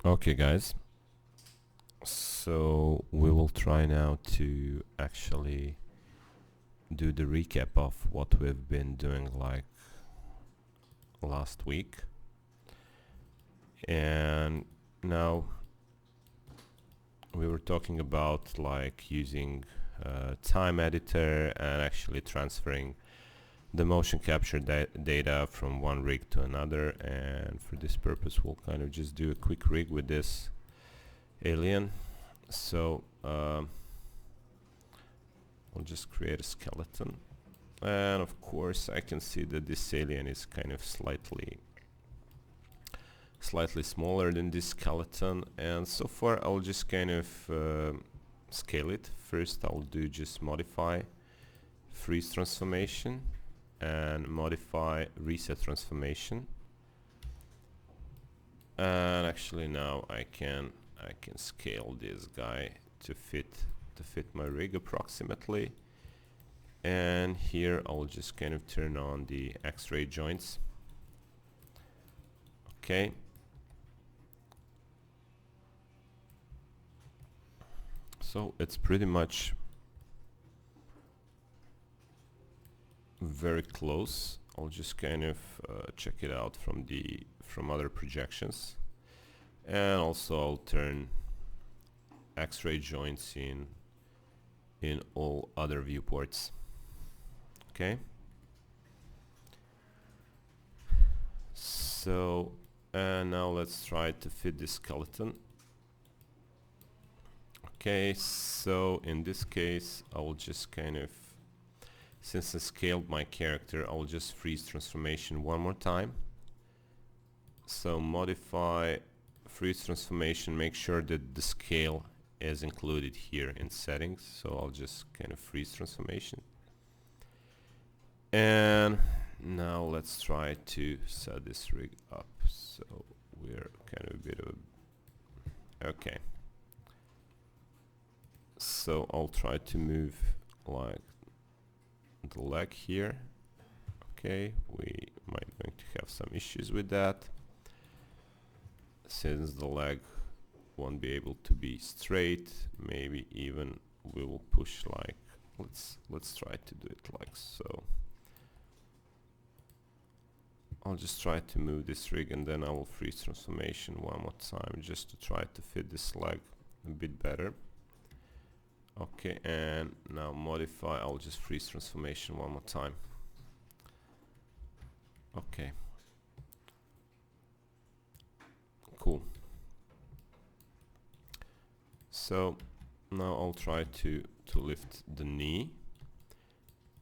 Okay, guys. So we will try now to actually do the recap of what we've been doing like last week. And now we were talking about like using time editor and actually transferring the motion capture data from one rig to another, and for this purpose we'll kind of just do a quick rig with this alien. So I'll just create a skeleton, and of course I can see that this alien is kind of slightly smaller than this skeleton, and so far I'll just kind of scale it. First I'll do just modify freeze transformation and modify reset transformation, and actually now I can scale this guy to fit my rig approximately. And here I'll just kind of turn on the X-ray joints. Okay, so it's pretty much very close. I'll just kind of check it out from other projections, and also I'll turn X-ray joints in all other viewports. Okay, so and now let's try to fit this skeleton. Okay, so in this case I will just kind of, since I scaled my character, I'll just freeze transformation one more time. So modify freeze transformation, make sure that the scale is included here in settings. So I'll just kind of freeze transformation. And now let's try to set this rig up. So we're kind of a bit of a, okay. So I'll try to move like the leg here. Okay, we might going to have some issues with that, since the leg won't be able to be straight. Maybe even we will push like, let's try to do it like so. I'll just try to move this rig, and then I will freeze transformation one more time just to try to fit this leg a bit better. Okay, and now modify, I'll just freeze transformation one more time. Okay, cool. So now I'll try to lift the knee,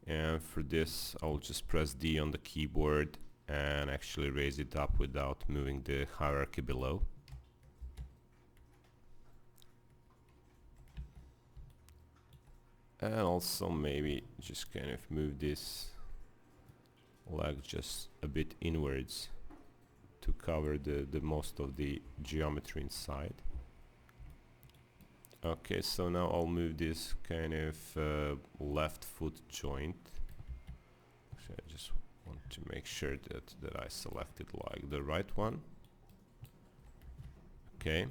and for this I'll just press D on the keyboard and actually raise it up without moving the hierarchy below. And also maybe just kind of move this leg just a bit inwards to cover the most of the geometry inside. Okay, so now I'll move this kind of left foot joint. Actually, I just want to make sure that I selected like the right one. Okay,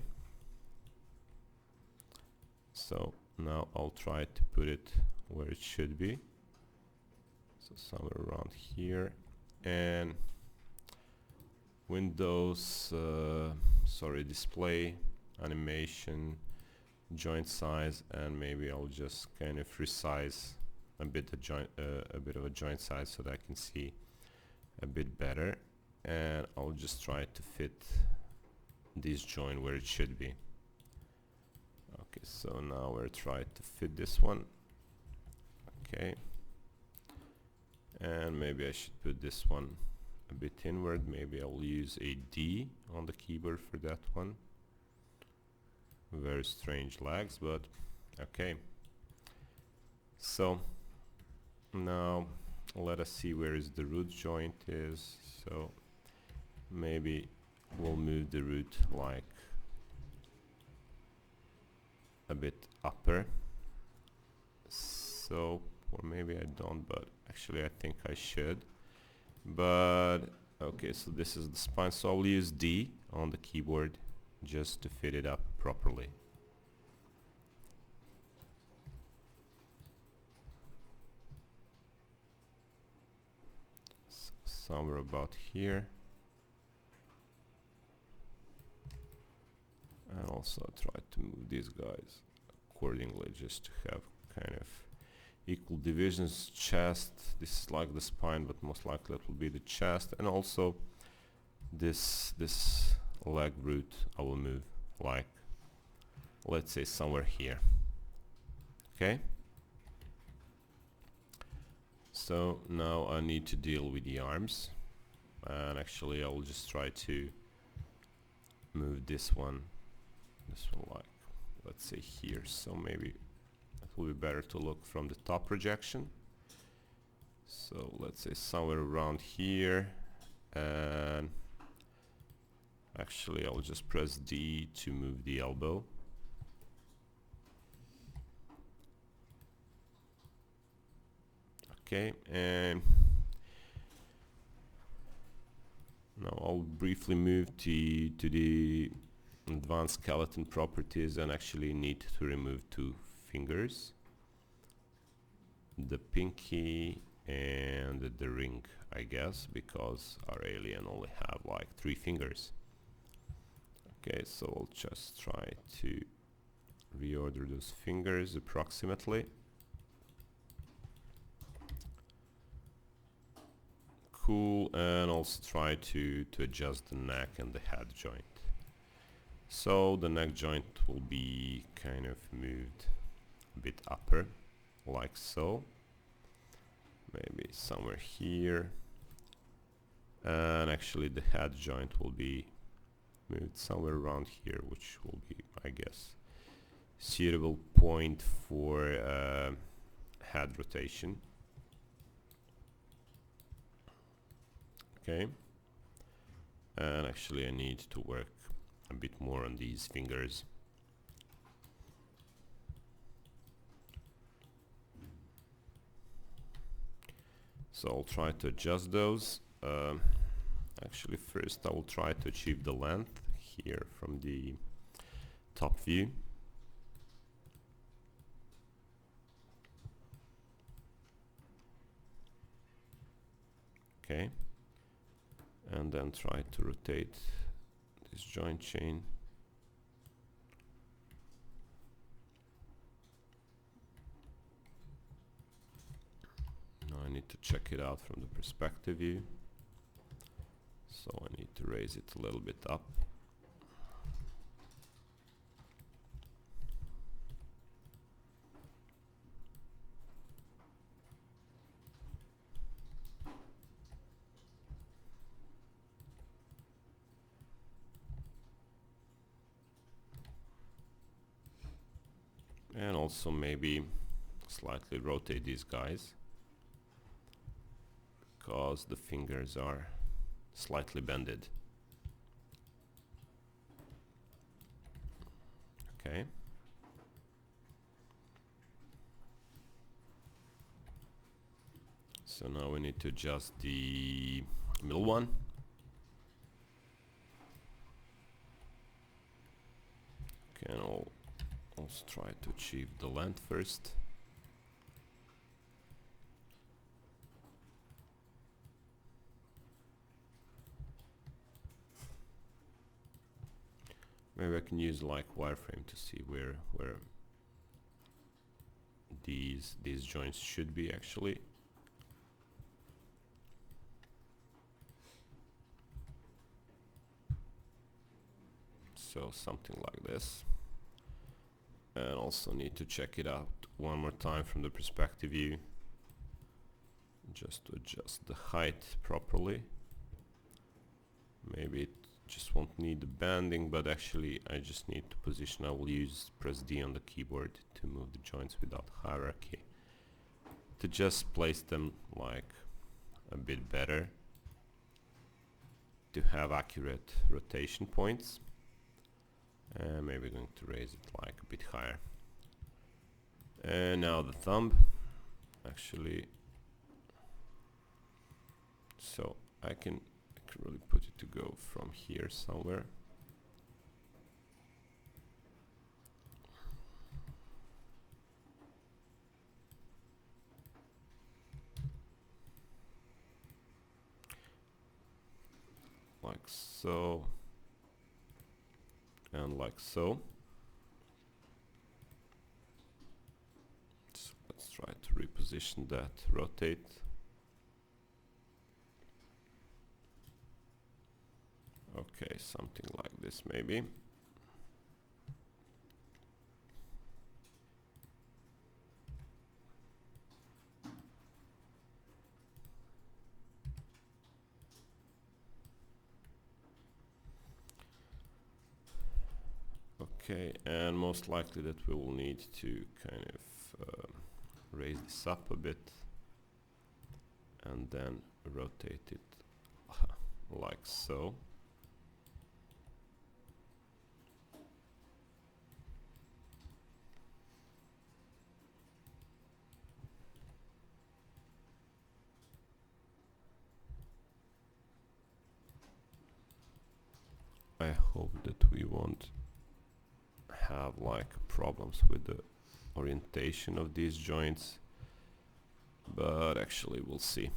so now I'll try to put it where it should be, so somewhere around here. And Windows, display, animation, joint size, and maybe I'll just kind of resize a bit of a joint size so that I can see a bit better, and I'll just try to fit this joint where it should be. Okay, so now we're trying to fit this one. Okay, and maybe I should put this one a bit inward. Maybe I'll use a D on the keyboard for that one. Very strange lags, but okay. So now let us see where is the root joint is. So maybe we'll move the root like a bit upper. So, or maybe I don't, but actually I think I should. But okay, so this is the spine, so I'll use D on the keyboard, just to fit it up properly. Somewhere about here. And also try to move these guys accordingly just to have kind of equal divisions. Chest, this is like the spine, but most likely it will be the chest. And also this leg root I will move, like, let's say somewhere here. Okay, so now I need to deal with the arms, and actually I will just try to move this one like, let's say here. So maybe it will be better to look from the top projection. So let's say somewhere around here, and actually I'll just press D to move the elbow. Okay, and now I'll briefly move to the advanced skeleton properties and actually need to remove 2 fingers, the pinky and the ring, I guess, because our alien only have like 3 fingers. Okay, so I'll just try to reorder those fingers approximately. Cool, and also try to adjust the neck and the head joint. So the neck joint will be kind of moved a bit upper, like so. Maybe somewhere here. And actually the head joint will be moved somewhere around here, which will be, I guess, suitable point for head rotation. Okay, and actually I need to work a bit more on these fingers. So I'll try to adjust those. Actually first I will try to achieve the length here from the top view. Okay, and then try to rotate this joint chain. Now I need to check it out from the perspective view, so I need to raise it a little bit up. And also maybe slightly rotate these guys, because the fingers are slightly bended. Okay. So now we need to adjust the middle one. Okay, and I'll also try to achieve the length first. Maybe I can use like wireframe to see where these joints should be actually. So something like this. And also need to check it out one more time from the perspective view, just to adjust the height properly. Maybe it just won't need the banding, but actually I just need to position. I will press D on the keyboard to move the joints without hierarchy, to just place them like a bit better, to have accurate rotation points. And maybe going to raise it like a bit higher. And now the thumb, actually, so I can really put it to go from here somewhere. like so, and like so. So let's try to reposition that, rotate. Okay, something like this maybe. Okay, and most likely that we will need to kind of raise this up a bit and then rotate it like so. I hope that we won't have like problems with the orientation of these joints, but actually we'll see.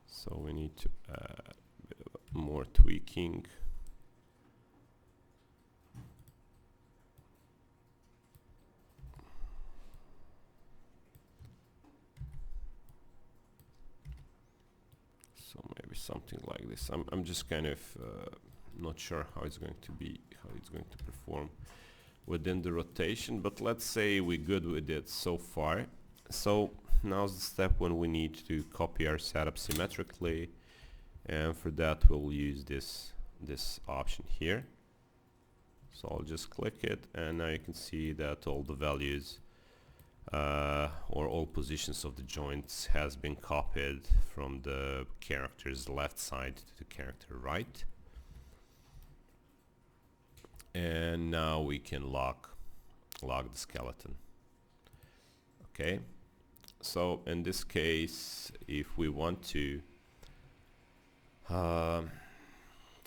So we need to add a bit of more tweaking. So maybe something like this. I'm just kind of not sure how it's going to be, how it's going to perform within the rotation, but let's say we're good with it so far. So now's the step when we need to copy our setup symmetrically, and for that we'll use this option here. So I'll just click it, and now you can see that all the values or all positions of the joints has been copied from the character's left side to the character right. And now we can lock the skeleton. Okay, so in this case, if we want to,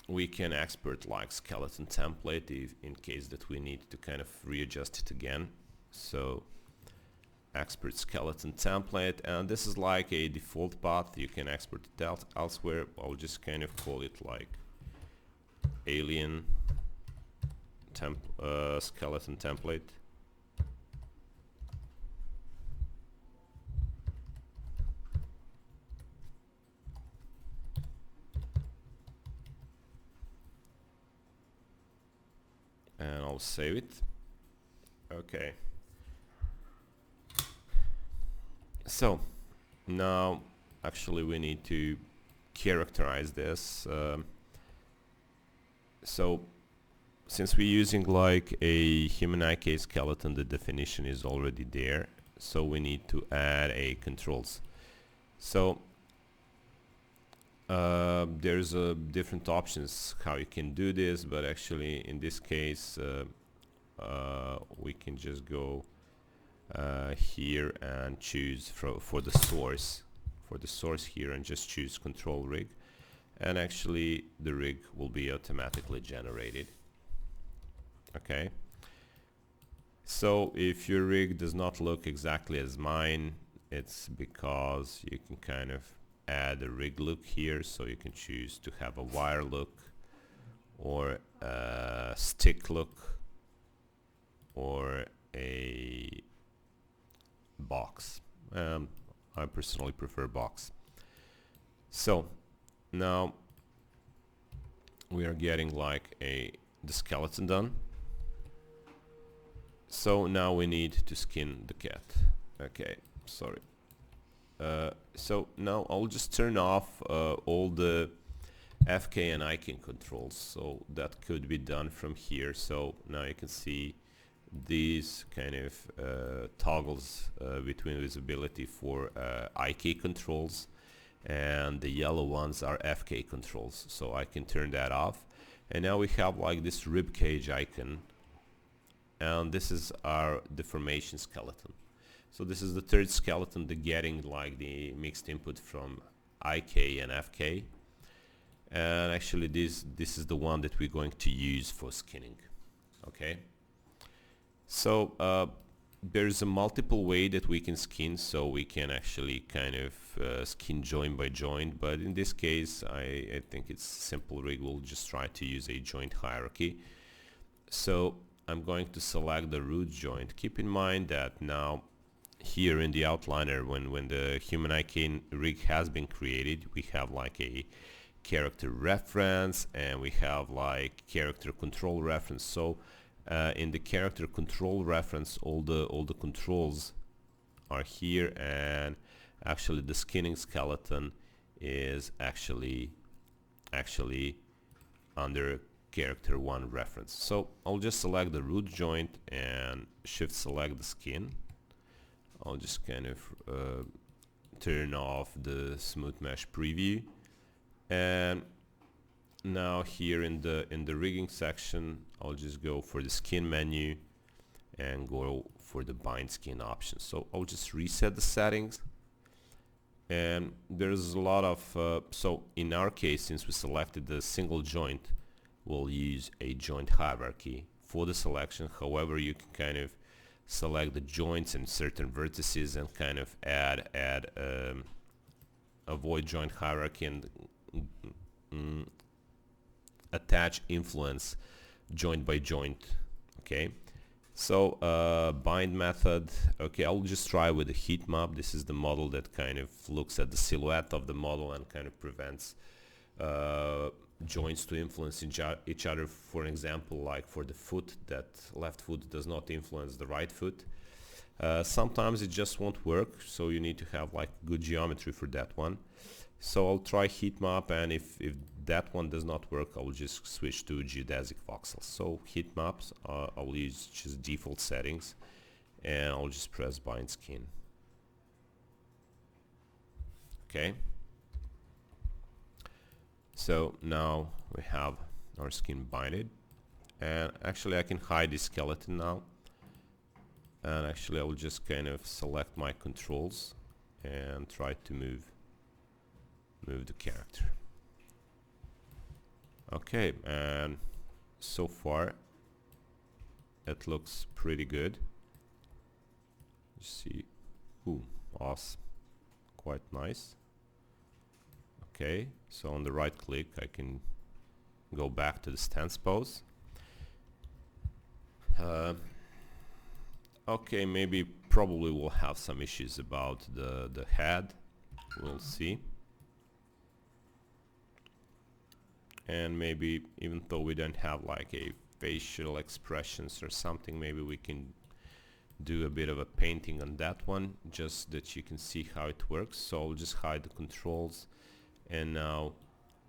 we can export like skeleton template if in case that we need to kind of readjust it again. So export skeleton template, and this is like a default path. You can export it elsewhere. I'll just kind of call it like alien skeleton template. And I'll save it. Okay. So now actually we need to characterize this. So since we're using like a human IK skeleton, the definition is already there. So we need to add a controls. So there's different options how you can do this, but actually in this case we can just go here and choose for the source here, and just choose control rig, and actually the rig will be automatically generated. Okay, so if your rig does not look exactly as mine, it's because you can kind of add a rig look here. So you can choose to have a wire look, or a stick look, or a box. I personally prefer box. So now we are getting like the skeleton done. So now we need to skin the cat. Okay, sorry. So now I'll just turn off all the FK and IK controls. So that could be done from here. So now you can see these kind of toggles between visibility for IK controls, and the yellow ones are FK controls. So I can turn that off, and now we have like this rib cage icon, and this is our deformation skeleton. So this is the third skeleton, getting like the mixed input from IK and FK, and actually this is the one that we're going to use for skinning. Okay, so there's a multiple way that we can skin, so we can actually kind of skin joint by joint, but in this case I think it's simple rig. We'll just try to use a joint hierarchy. So I'm going to select the root joint. Keep in mind that now here in the outliner, when the human icon rig has been created, we have like a character reference and we have like character control reference. So in the character control reference, all the controls are here, and actually the skinning skeleton is actually under character 1 reference. So I'll just select the root joint and shift select the skin. I'll just kind of turn off the smooth mesh preview, and now here in the rigging section, I'll just go for the skin menu and go for the bind skin option. So I'll just reset the settings, and there's a lot of so in our case, since we selected the single joint, we'll use a joint hierarchy for the selection. However, you can kind of select the joints and certain vertices and kind of add avoid joint hierarchy and attach influence joint by joint. Okay, so bind method. Okay, I'll just try with the heat map. This is the model that kind of looks at the silhouette of the model and kind of prevents joints to influence each other. For example, like for the foot, that left foot does not influence the right foot. Sometimes it just won't work, so you need to have like good geometry for that one. So I'll try heat map, and if that one does not work, I'll just switch to geodesic voxels. So heat maps, I'll use just default settings, and I'll just press bind skin. Okay. So now we have our skin binded, and actually I can hide the skeleton now, and actually I will just kind of select my controls and try to move the character. Okay, and so far it looks pretty good. You see, ooh, awesome, quite nice. Okay, so on the right click I can go back to the stance pose. Okay, maybe probably we'll have some issues about the head, we'll see. And maybe even though we don't have like a facial expressions or something, maybe we can do a bit of a painting on that one, just that you can see how it works. So I'll just hide the controls, and now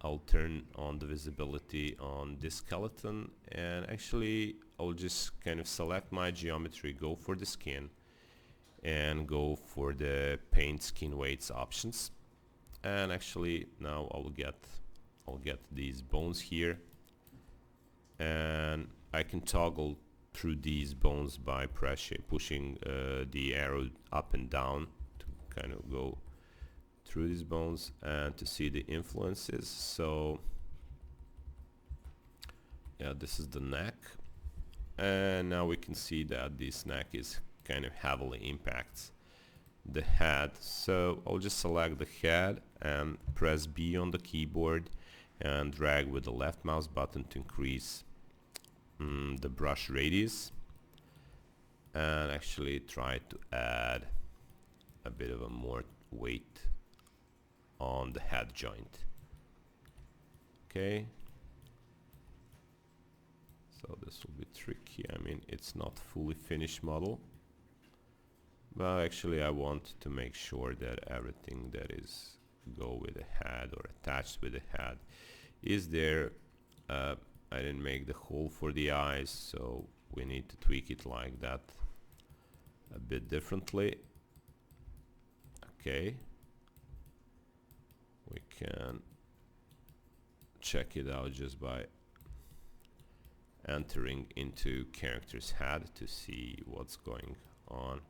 I'll turn on the visibility on this skeleton, and actually I'll just kind of select my geometry, go for the skin, and go for the paint skin weights options. And actually now I'll get these bones here, and I can toggle through these bones by pushing the arrow up and down to kind of go through these bones and to see the influences. So yeah, this is the neck, and now we can see that this neck is kind of heavily impacts the head. So I'll just select the head and press B on the keyboard and drag with the left mouse button to increase the brush radius, and actually try to add a bit of a more weight on the head joint. Okay, so this will be tricky. I mean, it's not fully finished model, but actually I want to make sure that everything that is go with the head or attached with the head is there. I didn't make the hole for the eyes, so we need to tweak it like that a bit differently. Okay, we can check it out just by entering into character's head to see what's going on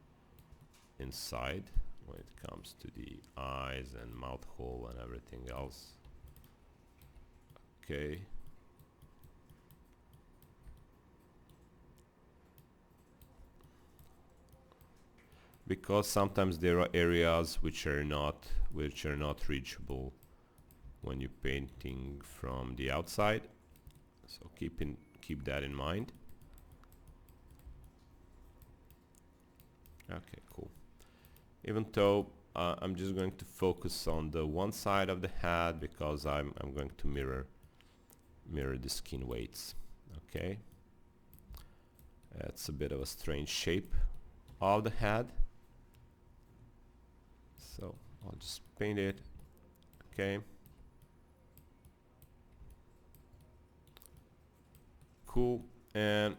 inside when it comes to the eyes and mouth hole and everything else. Okay, because sometimes there are areas which are not reachable when you're painting from the outside, so keep that in mind. Okay, cool. Even though I'm just going to focus on the one side of the head because I'm going to mirror the skin weights. Okay, it's a bit of a strange shape of the head, so I'll just paint it. Okay, cool. And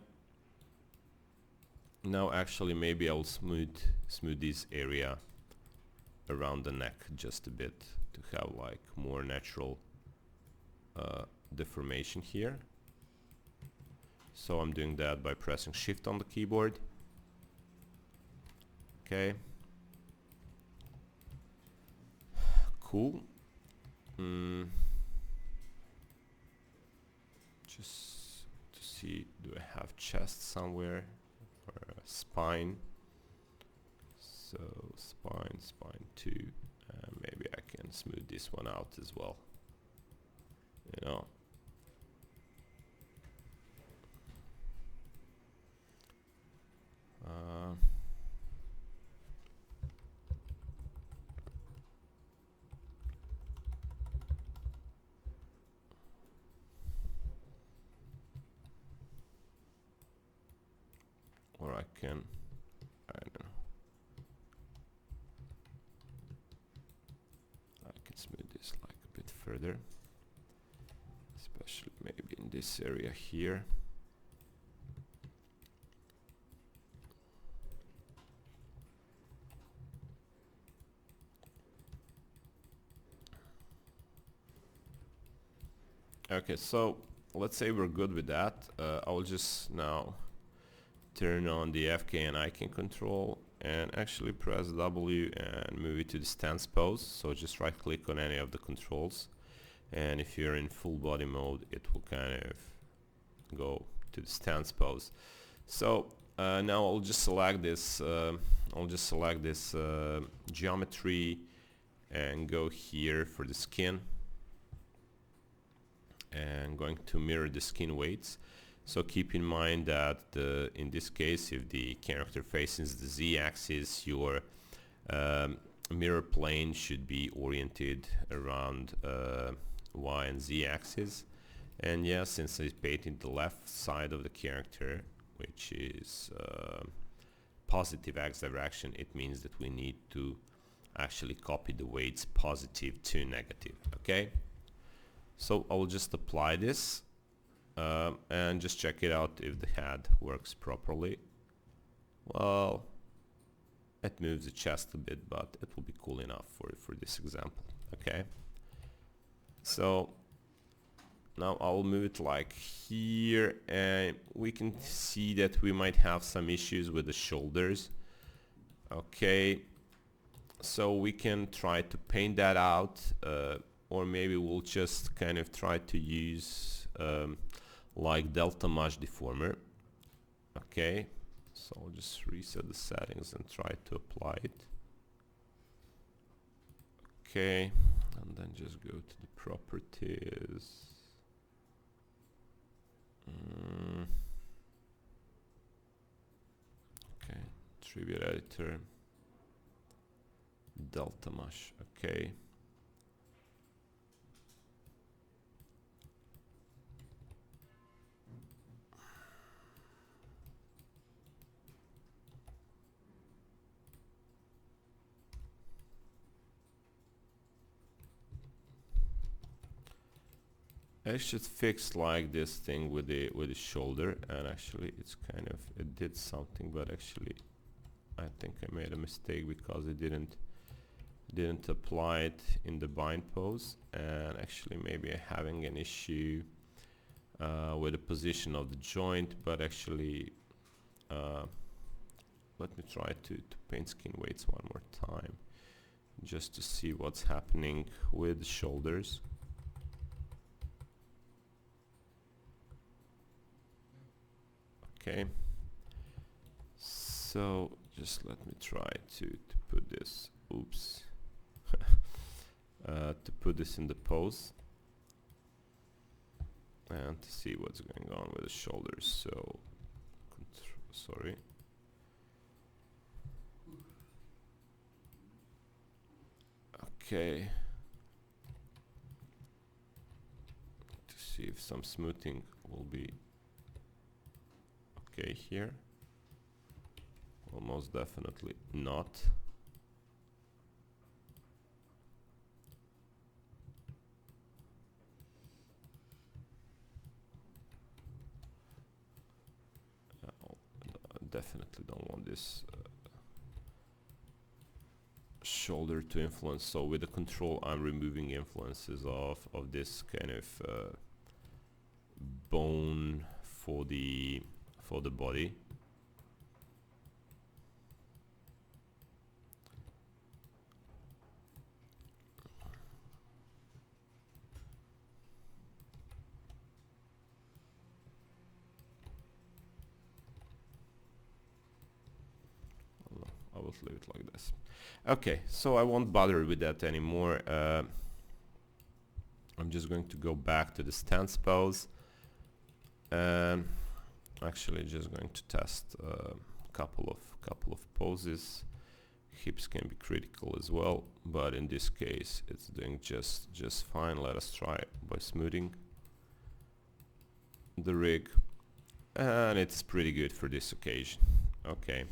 now actually maybe I'll smooth this area around the neck just a bit to have like more natural deformation here. So I'm doing that by pressing Shift on the keyboard. Okay, cool. Just to see, do I have chest somewhere or a spine? So spine 2, maybe I can smooth this one out as well, you know. Or I don't know, I can smooth this like a bit further, especially maybe in this area here. Okay, so let's say we're good with that. I'll just now turn on the FK and icon control and actually press W and move it to the stance pose. So just right click on any of the controls, and if you're in full body mode it will kind of go to the stance pose. So now I'll just select this geometry and go here for the skin, and going to mirror the skin weights. So keep in mind that in this case, if the character faces the Z-axis, your mirror plane should be oriented around Y and Z axis. And yeah, since I painted the left side of the character, which is positive X direction, it means that we need to actually copy the weights positive to negative. Okay, so I'll just apply this and just check it out if the head works properly. Well, it moves the chest a bit, but it will be cool enough for this example. Okay, so now I'll move it like here, and we can see that we might have some issues with the shoulders. Okay, so we can try to paint that out, or maybe we'll just kind of try to use like Delta Mesh Deformer. Okay, so I'll just reset the settings and try to apply it. Okay, and then just go to the properties. Okay, Tribute Editor, Delta Mesh. Okay. I should fix like this thing with the shoulder, and actually it's kind of, it did something, but actually I think I made a mistake because it didn't apply it in the bind pose, and actually maybe I'm having an issue with the position of the joint. But actually let me try to paint skin weights one more time just to see what's happening with the shoulders. Okay, so just let me try to put this, oops, to put this in the pose and to see what's going on with the shoulders. So, sorry. Okay. To see if some smoothing will be okay here. Almost definitely not. Definitely don't want this shoulder to influence. So with the control, I'm removing influences of this kind of bone for the body. I will leave it like this. Okay, so I won't bother with that anymore. I'm just going to go back to the stance pose, and actually just going to test a couple of poses. Hips can be critical as well, but in this case it's doing just fine. Let us try it by smoothing the rig, and it's pretty good for this occasion. Okay.